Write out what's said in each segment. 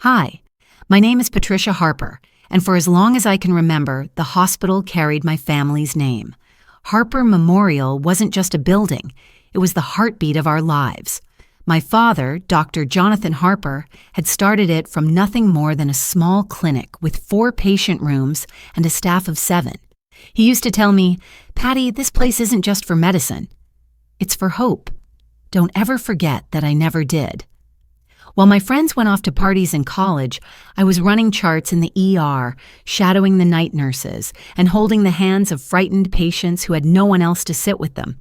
Hi, my name is Patricia Harper, and for as long as I can remember, the hospital carried my family's name. Harper Memorial wasn't just a building, it was the heartbeat of our lives. My father, Dr. Jonathan Harper, had started it from nothing more than a small clinic with 4 patient rooms and a staff of 7. He used to tell me, "Patty, this place isn't just for medicine. It's for hope. Don't ever forget that I never did." While my friends went off to parties in college, I was running charts in the ER, shadowing the night nurses, and holding the hands of frightened patients who had no one else to sit with them.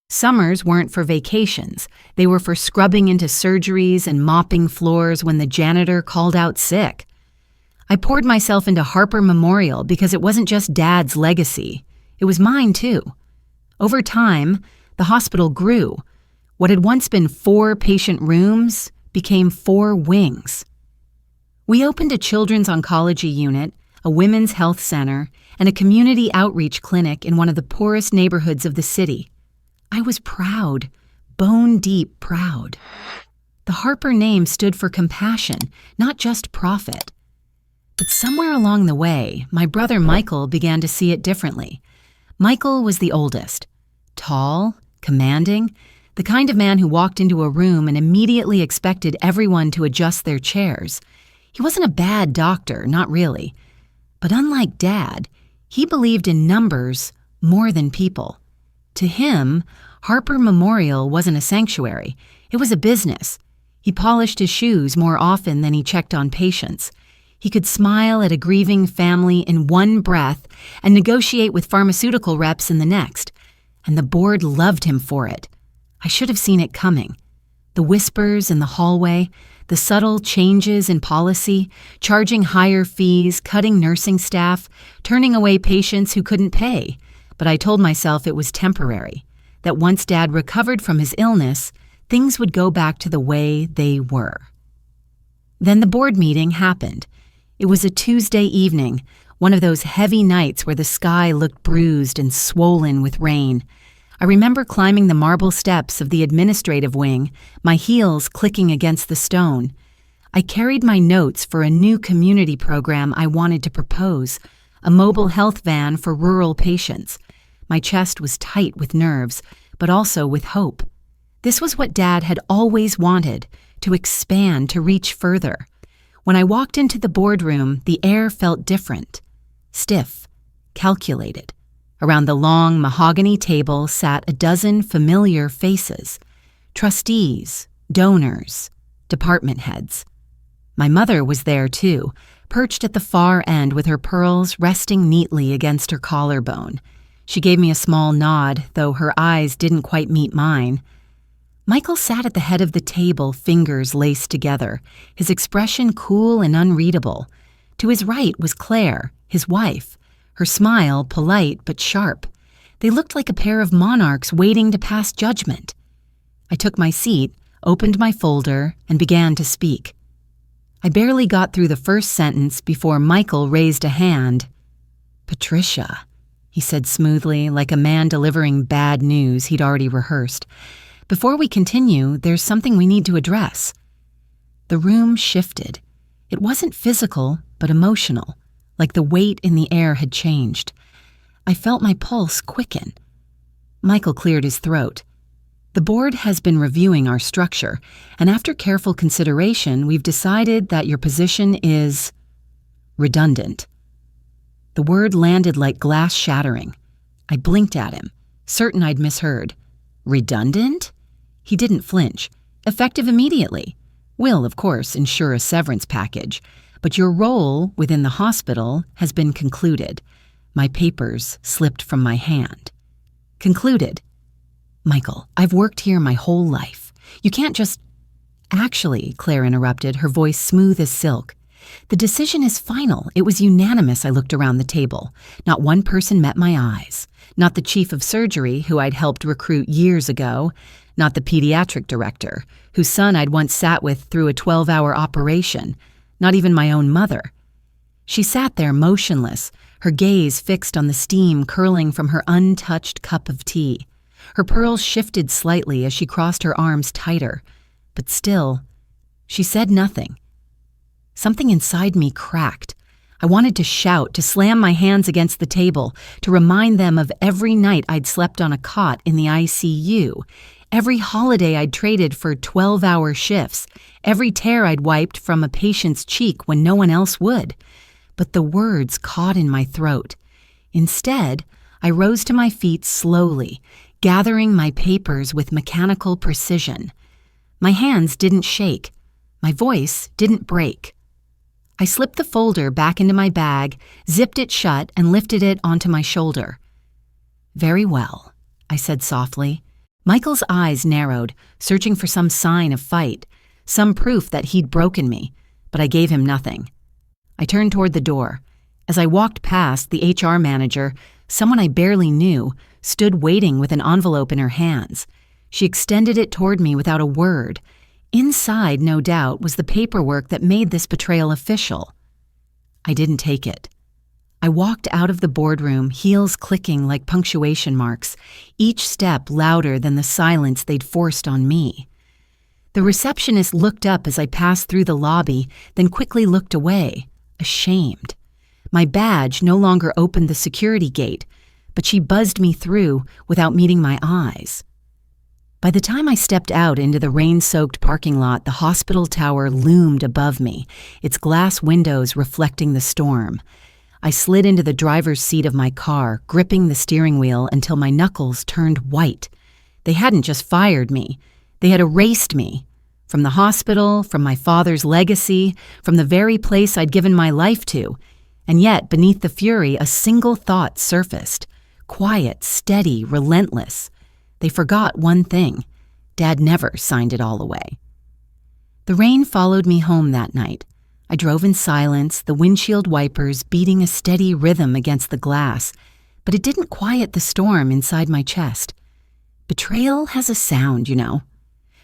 Summers weren't for vacations. They were for scrubbing into surgeries and mopping floors when the janitor called out sick. I poured myself into Harper Memorial because it wasn't just Dad's legacy. It was mine, too. Over time, the hospital grew. What had once been 4 patient rooms became 4 wings. We opened a children's oncology unit, a women's health center, and a community outreach clinic in one of the poorest neighborhoods of the city. I was proud, bone-deep proud. The Harper name stood for compassion, not just profit. But somewhere along the way, my brother Michael began to see it differently. Michael was the oldest, tall, commanding, the kind of man who walked into a room and immediately expected everyone to adjust their chairs. He wasn't a bad doctor, not really. But unlike Dad, he believed in numbers more than people. To him, Harper Memorial wasn't a sanctuary. It was a business. He polished his shoes more often than he checked on patients. He could smile at a grieving family in one breath and negotiate with pharmaceutical reps in the next. And the board loved him for it. I should have seen it coming. The whispers in the hallway, the subtle changes in policy, charging higher fees, cutting nursing staff, turning away patients who couldn't pay. But I told myself it was temporary, that once Dad recovered from his illness, things would go back to the way they were. Then the board meeting happened. It was a Tuesday evening, one of those heavy nights where the sky looked bruised and swollen with rain. I remember climbing the marble steps of the administrative wing, my heels clicking against the stone. I carried my notes for a new community program I wanted to propose, a mobile health van for rural patients. My chest was tight with nerves, but also with hope. This was what Dad had always wanted, to expand, to reach further. When I walked into the boardroom, the air felt different, stiff, calculated. Around the long mahogany table sat a dozen familiar faces, trustees, donors, department heads. My mother was there too, perched at the far end with her pearls resting neatly against her collarbone. She gave me a small nod, though her eyes didn't quite meet mine. Michael sat at the head of the table, fingers laced together, his expression cool and unreadable. To his right was Claire, his wife, her smile polite but sharp. They looked like a pair of monarchs waiting to pass judgment. I took my seat, opened my folder, and began to speak. I barely got through the first sentence before Michael raised a hand. "Patricia," he said smoothly, like a man delivering bad news he'd already rehearsed. "Before we continue, there's something we need to address." The room shifted. It wasn't physical, but emotional, like the weight in the air had changed. I felt my pulse quicken. Michael cleared his throat. "The board has been reviewing our structure, and after careful consideration, we've decided that your position is redundant." The word landed like glass shattering. I blinked at him, certain I'd misheard. "Redundant?" He didn't flinch. "Effective immediately. Will, of course, ensure a severance package. But your role within the hospital has been concluded." My papers slipped from my hand. "Concluded?" "Michael, I've worked here my whole life. You can't just—" "Actually," Claire interrupted, her voice smooth as silk. "The decision is final. It was unanimous." I looked around the table. Not one person met my eyes. Not the chief of surgery, who I'd helped recruit years ago. Not the pediatric director, whose son I'd once sat with through a 12-hour operation. Not even my own mother. She sat there motionless, her gaze fixed on the steam curling from her untouched cup of tea. Her pearls shifted slightly as she crossed her arms tighter, but still, she said nothing. Something inside me cracked. I wanted to shout, to slam my hands against the table, to remind them of every night I'd slept on a cot in the ICU, every holiday I'd traded for 12-hour shifts, every tear I'd wiped from a patient's cheek when no one else would. But the words caught in my throat. Instead, I rose to my feet slowly, gathering my papers with mechanical precision. My hands didn't shake. My voice didn't break. I slipped the folder back into my bag, zipped it shut, and lifted it onto my shoulder. "Very well," I said softly. Michael's eyes narrowed, searching for some sign of fight, some proof that he'd broken me, but I gave him nothing. I turned toward the door. As I walked past, the HR manager, someone I barely knew, stood waiting with an envelope in her hands. She extended it toward me without a word. Inside, no doubt, was the paperwork that made this betrayal official. I didn't take it. I walked out of the boardroom, heels clicking like punctuation marks, each step louder than the silence they'd forced on me. The receptionist looked up as I passed through the lobby, then quickly looked away, ashamed. My badge no longer opened the security gate, but she buzzed me through without meeting my eyes. By the time I stepped out into the rain-soaked parking lot, the hospital tower loomed above me, its glass windows reflecting the storm. I slid into the driver's seat of my car, gripping the steering wheel until my knuckles turned white. They hadn't just fired me. They had erased me. From the hospital, from my father's legacy, from the very place I'd given my life to. And yet, beneath the fury, a single thought surfaced. Quiet, steady, relentless. They forgot one thing. Dad never signed it all away. The rain followed me home that night. I drove in silence, the windshield wipers beating a steady rhythm against the glass, but it didn't quiet the storm inside my chest. Betrayal has a sound, you know.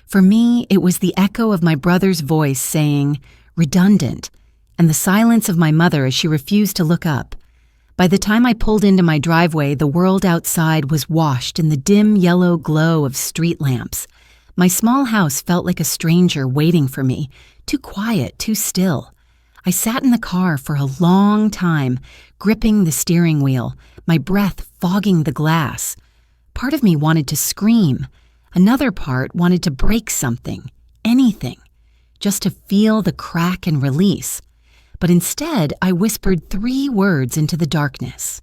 For me, it was the echo of my brother's voice saying, "Redundant," and the silence of my mother as she refused to look up. By the time I pulled into my driveway, the world outside was washed in the dim yellow glow of street lamps. My small house felt like a stranger waiting for me, too quiet, too still. I sat in the car for a long time, gripping the steering wheel, my breath fogging the glass. Part of me wanted to scream. Another part wanted to break something, anything, just to feel the crack and release. But instead, I whispered 3 words into the darkness.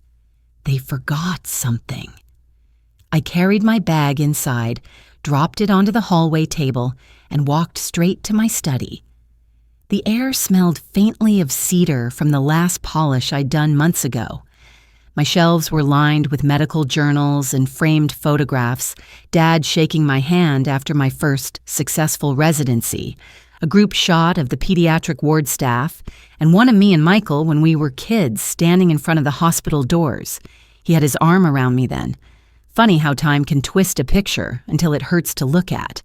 They forgot something. I carried my bag inside, dropped it onto the hallway table, and walked straight to my study. The air smelled faintly of cedar from the last polish I'd done months ago. My shelves were lined with medical journals and framed photographs, Dad shaking my hand after my first successful residency, a group shot of the pediatric ward staff, and one of me and Michael when we were kids standing in front of the hospital doors. He had his arm around me then. Funny how time can twist a picture until it hurts to look at.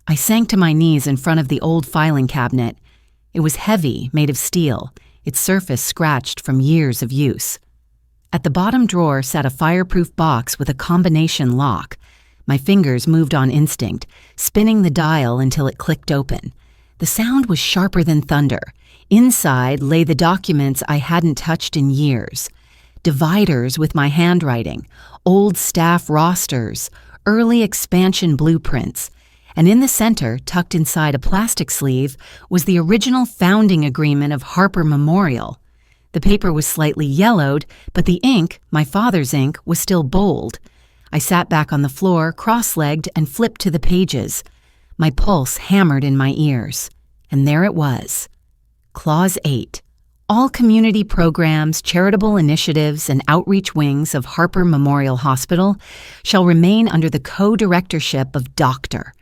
I sank to my knees in front of the old filing cabinet. It was heavy, made of steel, its surface scratched from years of use. At the bottom drawer sat a fireproof box with a combination lock. My fingers moved on instinct, spinning the dial until it clicked open. The sound was sharper than thunder. Inside lay the documents I hadn't touched in years. Dividers with my handwriting, old staff rosters, early expansion blueprints, and in the center, tucked inside a plastic sleeve, was the original founding agreement of Harper Memorial. The paper was slightly yellowed, but the ink, my father's ink, was still bold. I sat back on the floor, cross-legged, and flipped to the pages. My pulse hammered in my ears. And there it was. Clause 8. All community programs, charitable initiatives, and outreach wings of Harper Memorial Hospital shall remain under the co-directorship of Dr.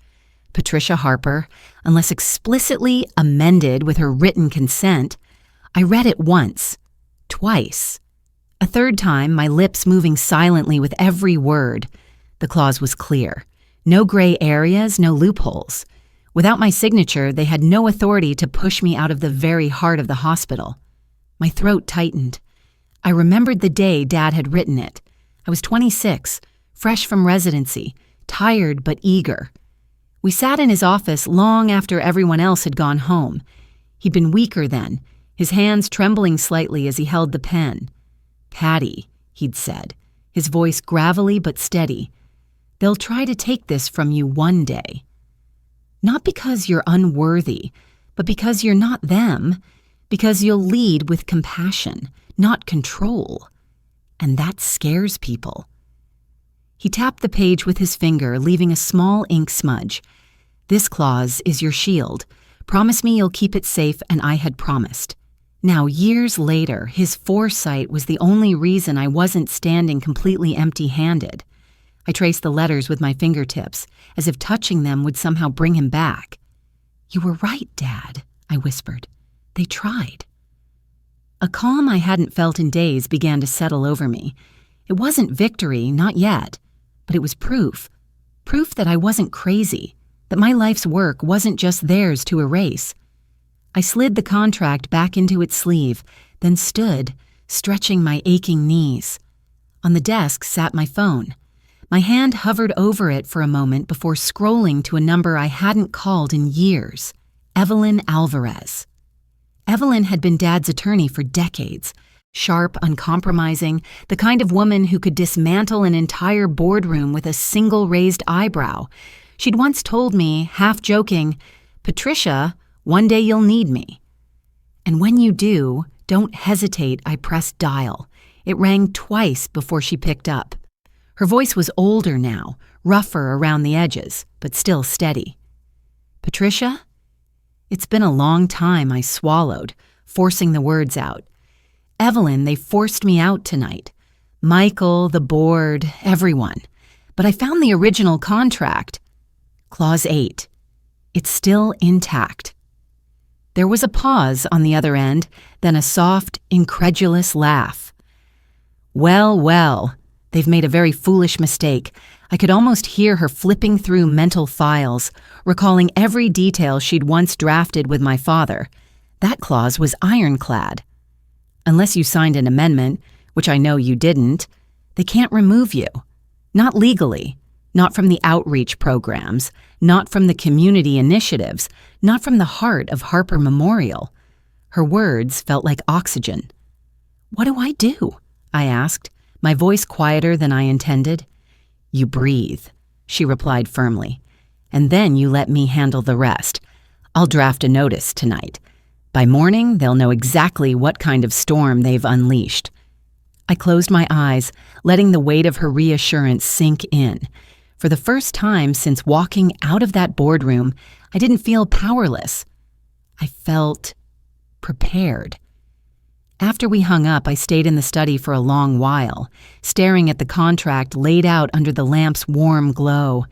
Patricia Harper, unless explicitly amended with her written consent. I read it once, twice. A third time, my lips moving silently with every word. The clause was clear. No gray areas, no loopholes. Without my signature, they had no authority to push me out of the very heart of the hospital. My throat tightened. I remembered the day Dad had written it. I was 26, fresh from residency, tired but eager. We sat in his office long after everyone else had gone home. He'd been weaker then, his hands trembling slightly as he held the pen. "Patty," he'd said, his voice gravelly but steady, "they'll try to take this from you one day. Not because you're unworthy, but because you're not them, because you'll lead with compassion, not control. And that scares people." He tapped the page with his finger, leaving a small ink smudge. "This clause is your shield. Promise me you'll keep it safe," and I had promised. Now, years later, his foresight was the only reason I wasn't standing completely empty-handed. I traced the letters with my fingertips, as if touching them would somehow bring him back. "You were right, Dad," I whispered. "They tried." A calm I hadn't felt in days began to settle over me. It wasn't victory, not yet, but it was proof. Proof that I wasn't crazy, that my life's work wasn't just theirs to erase. I slid the contract back into its sleeve, then stood, stretching my aching knees. On the desk sat my phone. My hand hovered over it for a moment before scrolling to a number I hadn't called in years. Evelyn Alvarez. Evelyn had been Dad's attorney for decades. Sharp, uncompromising, the kind of woman who could dismantle an entire boardroom with a single raised eyebrow. She'd once told me, half joking, "Patricia, one day you'll need me." And when you do, don't hesitate, I pressed dial. It rang twice before she picked up. Her voice was older now, rougher around the edges, but still steady. "Patricia?" It's been a long time, I swallowed, forcing the words out. "Evelyn, they forced me out tonight. Michael, the board, everyone. But I found the original contract. Clause 8. It's still intact." There was a pause on the other end, then a soft, incredulous laugh. "Well, well, they've made a very foolish mistake." I could almost hear her flipping through mental files, recalling every detail she'd once drafted with my father. That clause was ironclad. "Unless you signed an amendment, which I know you didn't, they can't remove you. Not legally, not from the outreach programs, not from the community initiatives, not from the heart of Harper Memorial." Her words felt like oxygen. "What do I do?" I asked, my voice quieter than I intended. "You breathe," she replied firmly. "And then you let me handle the rest. I'll draft a notice tonight. By morning, they'll know exactly what kind of storm they've unleashed." I closed my eyes, letting the weight of her reassurance sink in. For the first time since walking out of that boardroom, I didn't feel powerless. I felt prepared. After we hung up, I stayed in the study for a long while, staring at the contract laid out under the lamp's warm glow.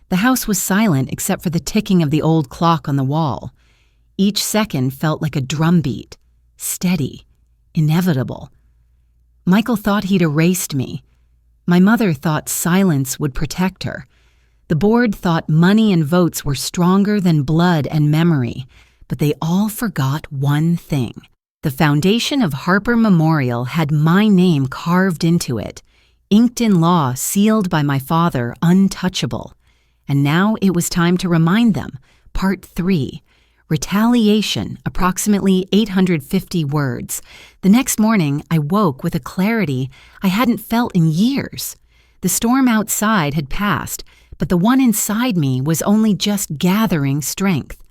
The house was silent except for the ticking of the old clock on the wall. Each second felt like a drumbeat, steady, inevitable. Michael thought he'd erased me. My mother thought silence would protect her. The board thought money and votes were stronger than blood and memory, but they all forgot one thing. The foundation of Harper Memorial had my name carved into it, inked in law, sealed by my father, untouchable. And now it was time to remind them. Part 3. Retaliation, approximately 850 words. The next morning, I woke with a clarity I hadn't felt in years. The storm outside had passed, but the one inside me was only just gathering strength.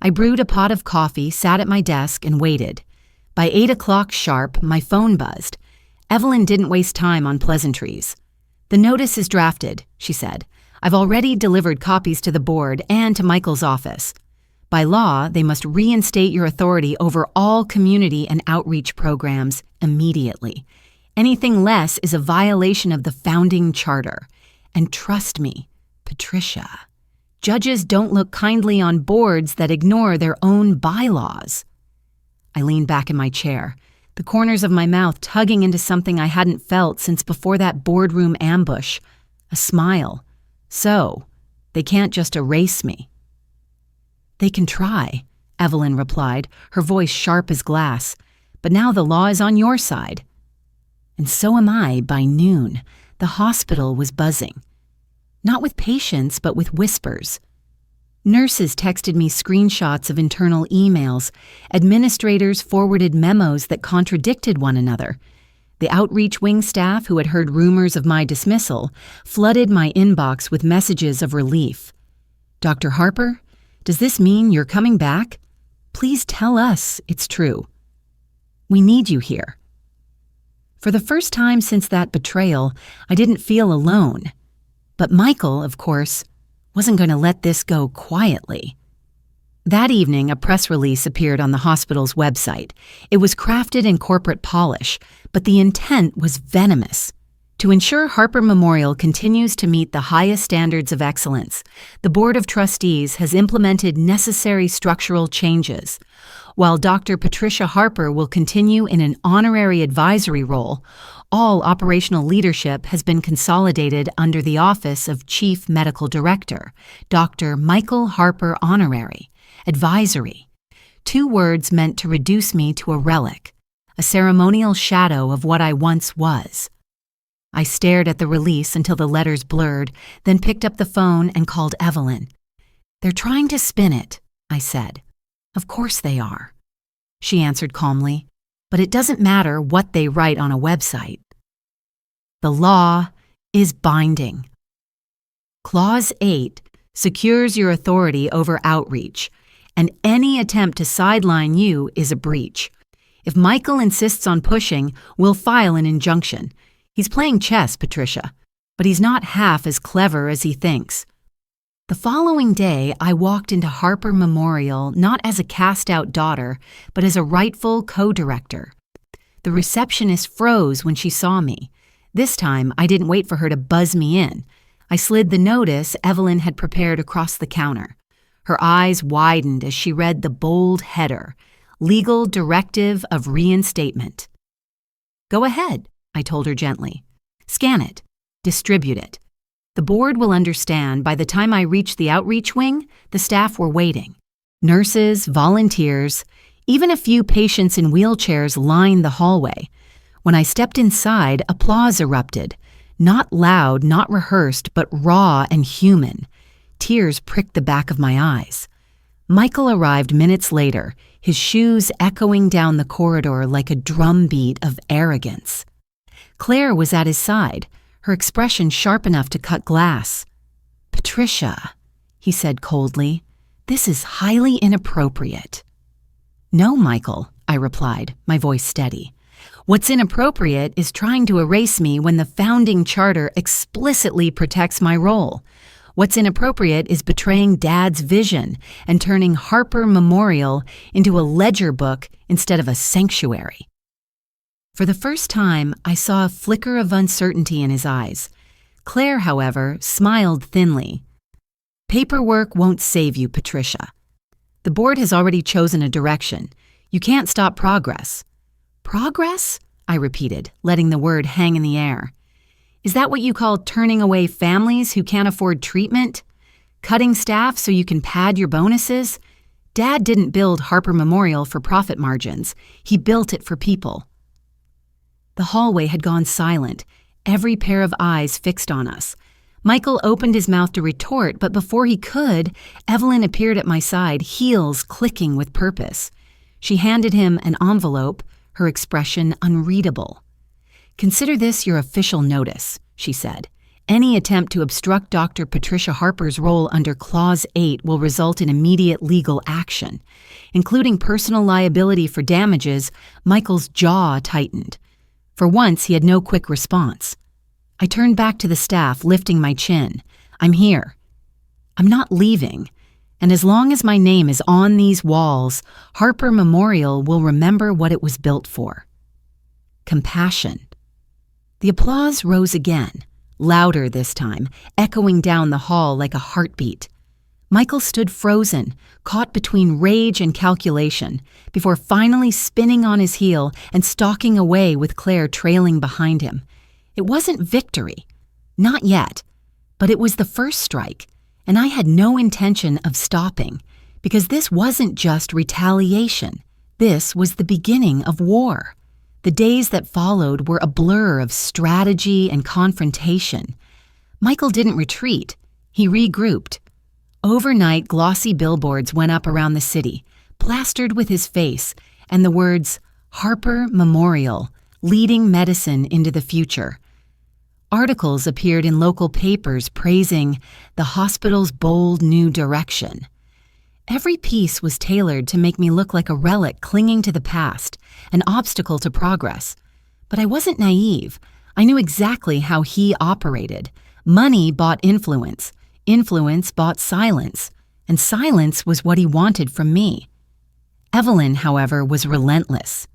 I brewed a pot of coffee, sat at my desk, and waited. By 8 o'clock sharp, my phone buzzed. Evelyn didn't waste time on pleasantries. "The notice is drafted," she said. "I've already delivered copies to the board and to Michael's office. By law, they must reinstate your authority over all community and outreach programs immediately. Anything less is a violation of the founding charter. And trust me, Patricia, judges don't look kindly on boards that ignore their own bylaws." I leaned back in my chair, the corners of my mouth tugging into something I hadn't felt since before that boardroom ambush. A smile. "So, they can't just erase me." "They can try," Evelyn replied, her voice sharp as glass. "But now the law is on your side." And so am I by noon. The hospital was buzzing. Not with patients, but with whispers. Nurses texted me screenshots of internal emails. Administrators forwarded memos that contradicted one another. The outreach wing staff, who had heard rumors of my dismissal, flooded my inbox with messages of relief. "Dr. Harper, does this mean you're coming back? Please tell us it's true. We need you here." For the first time since that betrayal, I didn't feel alone. But Michael, of course, wasn't going to let this go quietly. That evening, a press release appeared on the hospital's website. It was crafted in corporate polish, but the intent was venomous. To ensure Harper Memorial continues to meet the highest standards of excellence, the Board of Trustees has implemented necessary structural changes. While Dr. Patricia Harper will continue in an honorary advisory role, all operational leadership has been consolidated under the office of Chief Medical Director, Dr. Michael Harper Honorary. Advisory. 2 words meant to reduce me to a relic, a ceremonial shadow of what I once was. I stared at the release until the letters blurred, then picked up the phone and called Evelyn. "They're trying to spin it," I said. "Of course they are." She answered calmly, "But it doesn't matter what they write on a website. The law is binding. Clause 8 secures your authority over outreach, and any attempt to sideline you is a breach. If Michael insists on pushing, we'll file an injunction. He's playing chess, Patricia, but he's not half as clever as he thinks." The following day, I walked into Harper Memorial not as a cast-out daughter, but as a rightful co-director. The receptionist froze when she saw me. This time, I didn't wait for her to buzz me in. I slid the notice Evelyn had prepared across the counter. Her eyes widened as she read the bold header, "Legal Directive of Reinstatement." "Go ahead," I told her gently. "Scan it. Distribute it. The board will understand by the time I reach the outreach wing, the staff were waiting. Nurses, volunteers, even a few patients in wheelchairs lined the hallway. When I stepped inside, applause erupted. Not loud, not rehearsed, but raw and human. Tears pricked the back of my eyes. Michael arrived minutes later, his shoes echoing down the corridor like a drumbeat of arrogance. Claire was at his side, her expression sharp enough to cut glass. "Patricia," he said coldly, "this is highly inappropriate." "No, Michael," I replied, my voice steady. "What's inappropriate is trying to erase me when the founding charter explicitly protects my role. What's inappropriate is betraying Dad's vision and turning Harper Memorial into a ledger book instead of a sanctuary." For the first time, I saw a flicker of uncertainty in his eyes. Claire, however, smiled thinly. "Paperwork won't save you, Patricia. The board has already chosen a direction. You can't stop progress." "Progress?" I repeated, letting the word hang in the air. "Is that what you call turning away families who can't afford treatment? Cutting staff so you can pad your bonuses? Dad didn't build Harper Memorial for profit margins. He built it for people." The hallway had gone silent, every pair of eyes fixed on us. Michael opened his mouth to retort, but before he could, Evelyn appeared at my side, heels clicking with purpose. She handed him an envelope, her expression unreadable. "Consider this your official notice," she said. "Any attempt to obstruct Dr. Patricia Harper's role under Clause 8 will result in immediate legal action." Including personal liability for damages, Michael's jaw tightened. For once, he had no quick response. I turned back to the staff, lifting my chin. "I'm here. I'm not leaving. And as long as my name is on these walls, Harper Memorial will remember what it was built for. Compassion." The applause rose again, louder this time, echoing down the hall like a heartbeat. Michael stood frozen, caught between rage and calculation, before finally spinning on his heel and stalking away with Claire trailing behind him. It wasn't victory. Not yet. But it was the first strike, and I had no intention of stopping, because this wasn't just retaliation. This was the beginning of war. The days that followed were a blur of strategy and confrontation. Michael didn't retreat. He regrouped. Overnight, glossy billboards went up around the city, plastered with his face and the words, "Harper Memorial, leading medicine into the future." Articles appeared in local papers praising the hospital's bold new direction. Every piece was tailored to make me look like a relic clinging to the past, an obstacle to progress. But I wasn't naive. I knew exactly how he operated. Money bought influence. Influence bought silence. And silence was what he wanted from me. Evelyn, however, was relentless.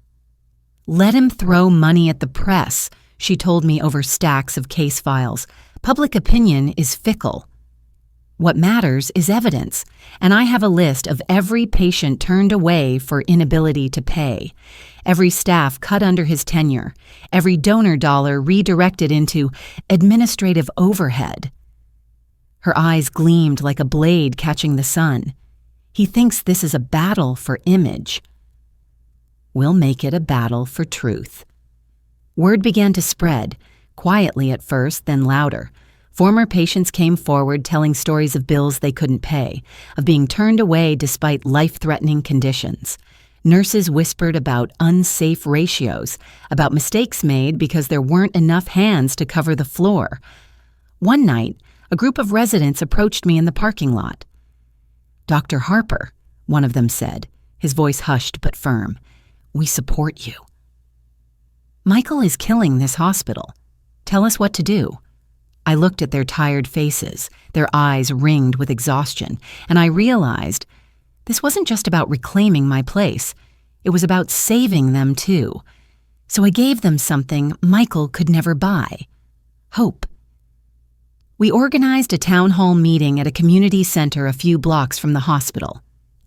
"Let him throw money at the press," she told me over stacks of case files. "Public opinion is fickle. What matters is evidence, and I have a list of every patient turned away for inability to pay, every staff cut under his tenure, every donor dollar redirected into administrative overhead." Her eyes gleamed like a blade catching the sun. "He thinks this is a battle for image. We'll make it a battle for truth." Word began to spread, quietly at first, then louder. Former patients came forward telling stories of bills they couldn't pay, of being turned away despite life-threatening conditions. Nurses whispered about unsafe ratios, about mistakes made because there weren't enough hands to cover the floor. One night, a group of residents approached me in the parking lot. "Dr. Harper," one of them said, his voice hushed but firm, "we support you. Michael is killing this hospital. Tell us what to do." I looked at their tired faces, their eyes ringed with exhaustion, and I realized this wasn't just about reclaiming my place. It was about saving them too. So I gave them something Michael could never buy: hope. We organized a town hall meeting at a community center a few blocks from the hospital.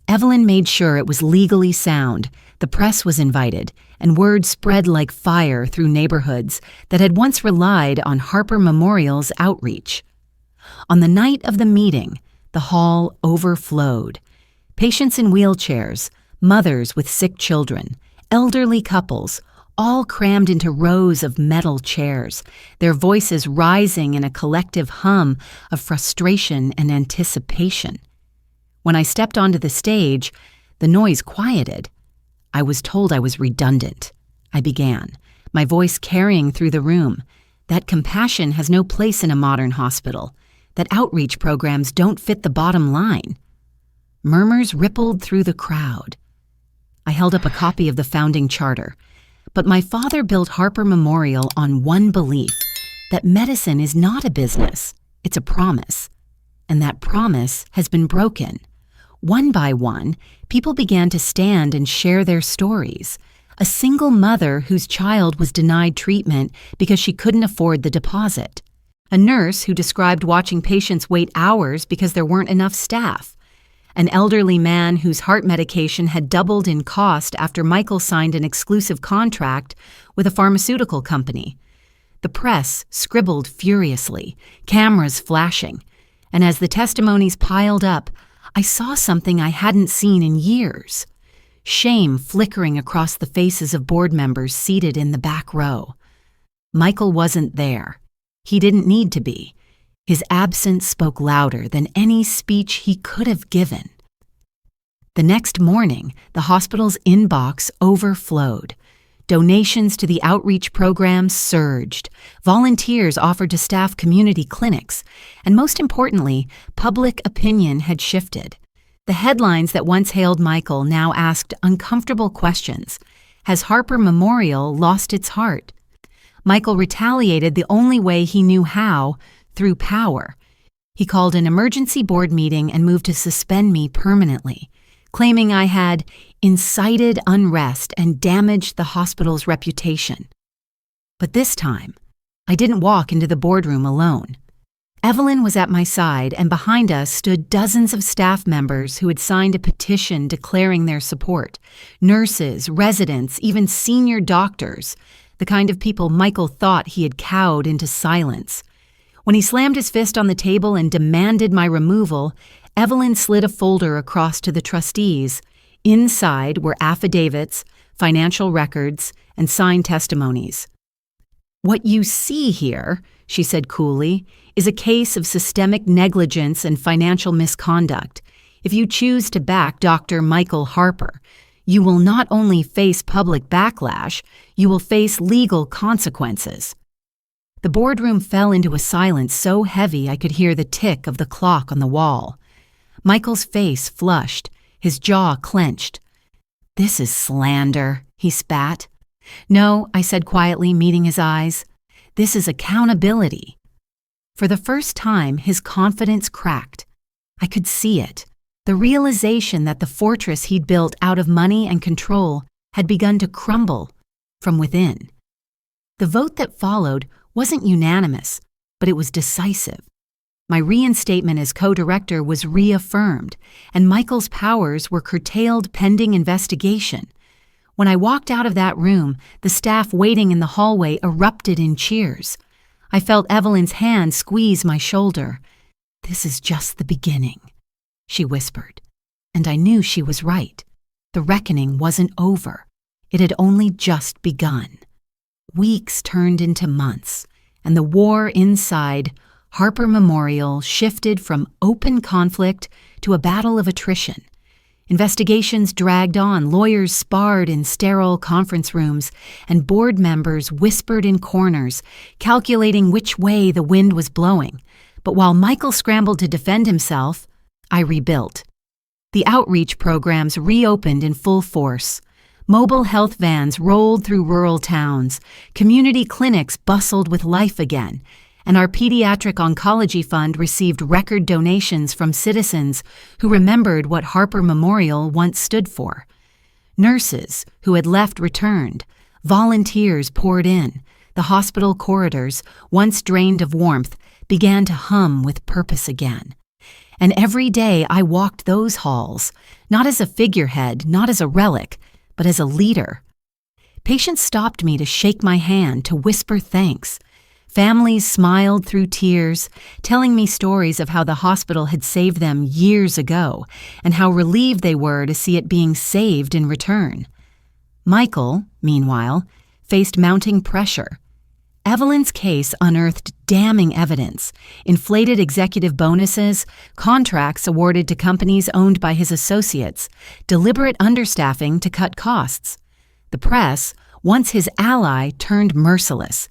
Evelyn made sure it was legally sound, the press was invited, and word spread like fire through neighborhoods that had once relied on Harper Memorial's outreach. On the night of the meeting, the hall overflowed. Patients in wheelchairs, mothers with sick children, elderly couples, all crammed into rows of metal chairs, their voices rising in a collective hum of frustration and anticipation. When I stepped onto the stage, the noise quieted. I was told I was redundant. I began, my voice carrying through the room, that compassion has no place in a modern hospital, that outreach programs don't fit the bottom line. Murmurs rippled through the crowd. I held up a copy of the founding charter, but my father built Harper Memorial on one belief, that medicine is not a business, it's a promise. And that promise has been broken. One by one, people began to stand and share their stories. A single mother whose child was denied treatment because she couldn't afford the deposit. A nurse who described watching patients wait hours because there weren't enough staff. An elderly man whose heart medication had doubled in cost after Michael signed an exclusive contract with a pharmaceutical company. The press scribbled furiously, cameras flashing, and as the testimonies piled up, I saw something I hadn't seen in years. Shame flickering across the faces of board members seated in the back row. Michael wasn't there. He didn't need to be. His absence spoke louder than any speech he could have given. The next morning, the hospital's inbox overflowed. Donations to the outreach program surged. Volunteers offered to staff community clinics. And most importantly, public opinion had shifted. The headlines that once hailed Michael now asked uncomfortable questions. Has Harper Memorial lost its heart? Michael retaliated the only way he knew how, through power. He called an emergency board meeting and moved to suspend me permanently, claiming I had incited unrest and damaged the hospital's reputation. But this time, I didn't walk into the boardroom alone. Evelyn was at my side, and behind us stood dozens of staff members who had signed a petition declaring their support. Nurses, residents, even senior doctors, the kind of people Michael thought he had cowed into silence. When he slammed his fist on the table and demanded my removal, Evelyn slid a folder across to the trustees. Inside were affidavits, financial records, and signed testimonies. "What you see here," she said coolly, is a case of systemic negligence and financial misconduct. If you choose to back Dr. Michael Harper, you will not only face public backlash, you will face legal consequences. The boardroom fell into a silence so heavy I could hear the tick of the clock on the wall. Michael's face flushed, his jaw clenched. "This is slander," he spat. "No," I said quietly, meeting his eyes. "This is accountability." For the first time, his confidence cracked. I could see it. The realization that the fortress he'd built out of money and control had begun to crumble from within. The vote that followed wasn't unanimous, but it was decisive. My reinstatement as co-director was reaffirmed, and Michael's powers were curtailed pending investigation. When I walked out of that room, the staff waiting in the hallway erupted in cheers. I felt Evelyn's hand squeeze my shoulder. "This is just the beginning," she whispered. And I knew she was right. The reckoning wasn't over. It had only just begun. Weeks turned into months, and the war inside Harper Memorial shifted from open conflict to a battle of attrition. Investigations dragged on, lawyers sparred in sterile conference rooms, and board members whispered in corners, calculating which way the wind was blowing. But while Michael scrambled to defend himself, I rebuilt. The outreach programs reopened in full force. Mobile health vans rolled through rural towns, community clinics bustled with life again, and our pediatric oncology fund received record donations from citizens who remembered what Harper Memorial once stood for. Nurses who had left returned, volunteers poured in, the hospital corridors, once drained of warmth, began to hum with purpose again. And every day I walked those halls, not as a figurehead, not as a relic, but as a leader. Patients stopped me to shake my hand, to whisper thanks. Families smiled through tears, telling me stories of how the hospital had saved them years ago and how relieved they were to see it being saved in return. Michael, meanwhile, faced mounting pressure. Evelyn's case unearthed damning evidence, inflated executive bonuses, contracts awarded to companies owned by his associates, deliberate understaffing to cut costs. The press, once his ally, turned merciless.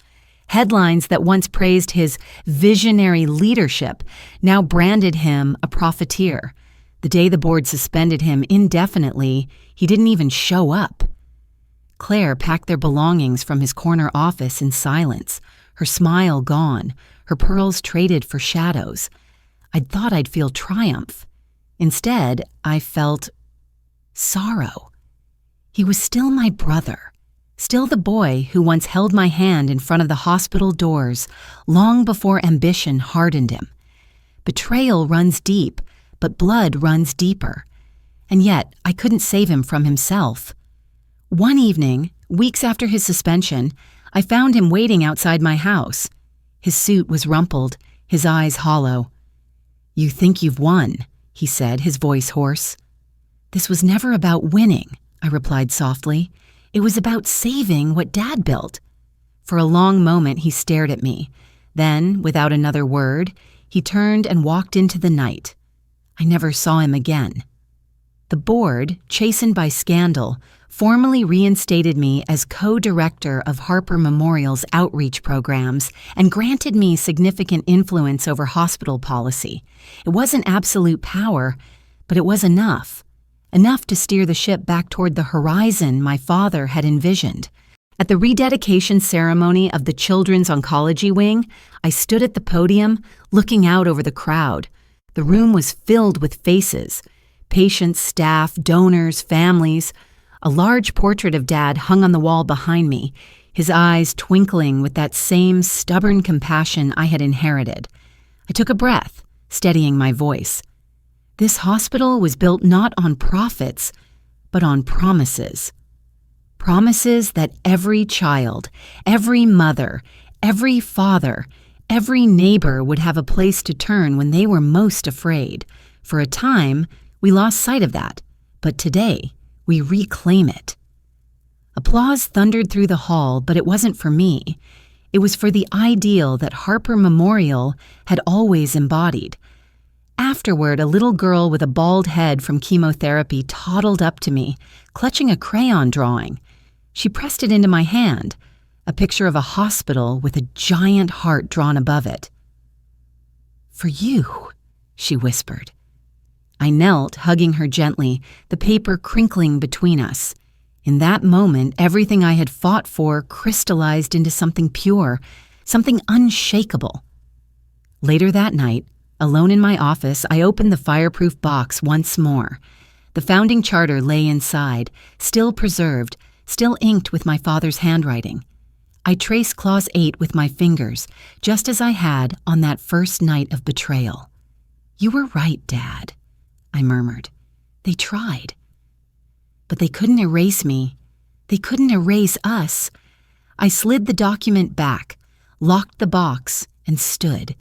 Headlines that once praised his visionary leadership now branded him a profiteer. The day the board suspended him indefinitely, he didn't even show up. Claire packed their belongings from his corner office in silence, her smile gone, her pearls traded for shadows. I'd thought I'd feel triumph. Instead, I felt sorrow. He was still my brother, still the boy who once held my hand in front of the hospital doors long before ambition hardened him. Betrayal runs deep, but blood runs deeper. And yet, I couldn't save him from himself. One evening, weeks after his suspension, I found him waiting outside my house. His suit was rumpled, his eyes hollow. "You think you've won," he said, his voice hoarse. "This was never about winning," I replied softly. "It was about saving what Dad built." For a long moment he stared at me. Then, without another word, he turned and walked into the night. I never saw him again. The board, chastened by scandal, formally reinstated me as co-director of Harper Memorial's outreach programs and granted me significant influence over hospital policy. It wasn't absolute power, but it was enough to steer the ship back toward the horizon my father had envisioned. At the rededication ceremony of the Children's Oncology Wing, I stood at the podium, looking out over the crowd. The room was filled with faces, patients, staff, donors, families. A large portrait of Dad hung on the wall behind me, his eyes twinkling with that same stubborn compassion I had inherited. I took a breath, steadying my voice. This hospital was built not on profits, but on promises. Promises that every child, every mother, every father, every neighbor would have a place to turn when they were most afraid. For a time, we lost sight of that, but today, we reclaim it. Applause thundered through the hall, but it wasn't for me. It was for the ideal that Harper Memorial had always embodied. Afterward, a little girl with a bald head from chemotherapy toddled up to me, clutching a crayon drawing. She pressed it into my hand, a picture of a hospital with a giant heart drawn above it. "For you," she whispered. I knelt, hugging her gently, the paper crinkling between us. In that moment, everything I had fought for crystallized into something pure, something unshakable. Later that night, alone in my office, I opened the fireproof box once more. The founding charter lay inside, still preserved, still inked with my father's handwriting. I traced Clause 8 with my fingers, just as I had on that first night of betrayal. "You were right, Dad," I murmured. "They tried. But they couldn't erase me. They couldn't erase us." I slid the document back, locked the box, and stood.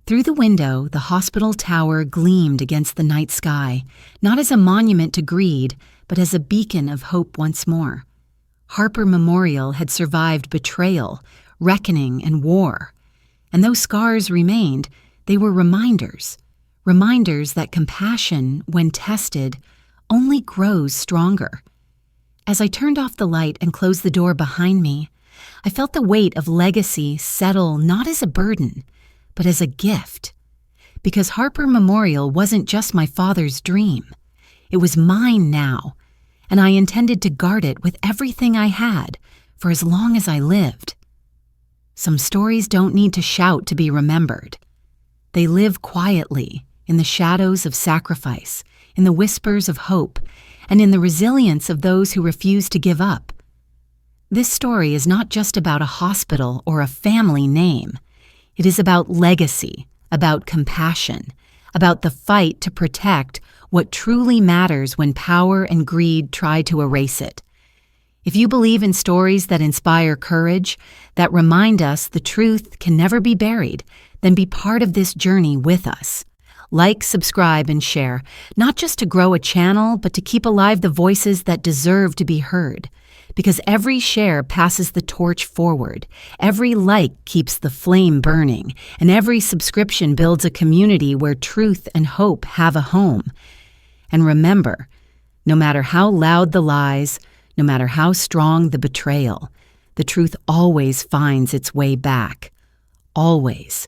Through the window, the hospital tower gleamed against the night sky, not as a monument to greed, but as a beacon of hope once more. Harper Memorial had survived betrayal, reckoning, and war. And though scars remained, they were reminders that compassion, when tested, only grows stronger. As I turned off the light and closed the door behind me, I felt the weight of legacy settle not as a burden, but as a gift. Because Harper Memorial wasn't just my father's dream. It was mine now, and I intended to guard it with everything I had for as long as I lived. Some stories don't need to shout to be remembered. They live quietly in the shadows of sacrifice, in the whispers of hope, and in the resilience of those who refuse to give up. This story is not just about a hospital or a family name. It is about legacy, about compassion, about the fight to protect what truly matters when power and greed try to erase it. If you believe in stories that inspire courage, that remind us the truth can never be buried, then be part of this journey with us. Like, subscribe, and share, not just to grow a channel, but to keep alive the voices that deserve to be heard. Because every share passes the torch forward, every like keeps the flame burning, and every subscription builds a community where truth and hope have a home. And remember, no matter how loud the lies, no matter how strong the betrayal, the truth always finds its way back. Always.